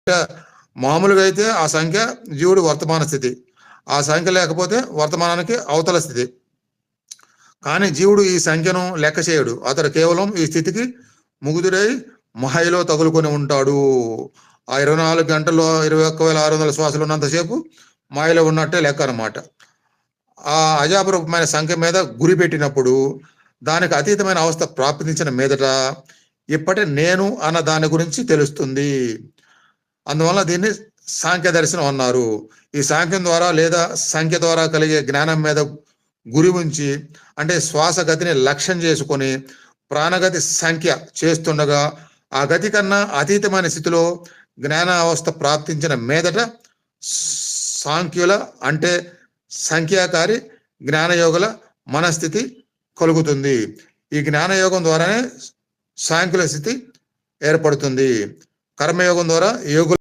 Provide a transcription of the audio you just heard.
అంటే మామూలుగా అయితే ఆ సంఖ్య జీవుడి వర్తమాన స్థితి. ఆ సంఖ్య లేకపోతే వర్తమానానికి అవతల స్థితి. కానీ జీవుడు ఈ సంఖ్యను లెక్క చేయడు. అతడు కేవలం ఈ స్థితికి ముగ్ధుడై మాయలో తగులుకొని ఉంటాడు. ఆ 24 గంటల్లో 21,600 శ్వాసలు ఉన్నంతసేపు మాయలో ఉన్నట్టే లెక్క అనమాట. ఆ అజాపరూపమైన సంఖ్య మీద గురి పెట్టినప్పుడు దానికి అతీతమైన అవస్థ ప్రాప్తించిన మీదట ఇప్పటి నేను అన్న దాని గురించి తెలుస్తుంది. అందువల్ల దీన్ని సాంఖ్య దర్శనం అన్నారు. ఈ సాంఖ్యం ద్వారా లేదా సంఖ్య ద్వారా కలిగే జ్ఞానం మీద గురి ఉంచి అంటే శ్వాస గతిని లక్ష్యం చేసుకొని ప్రాణగతి సంఖ్య చేస్తుండగా ఆ గతి కన్నా అతీతమైన స్థితిలో జ్ఞాన అవస్థ ప్రాప్తించిన మీదట సాంఖ్యుల అంటే సంఖ్యాకారి జ్ఞానయోగుల మనస్థితి కలుగుతుంది. ఈ జ్ఞానయోగం ద్వారానే సాంఖ్యుల స్థితి ఏర్పడుతుంది. కర్మయోగం ద్వారా యోగుల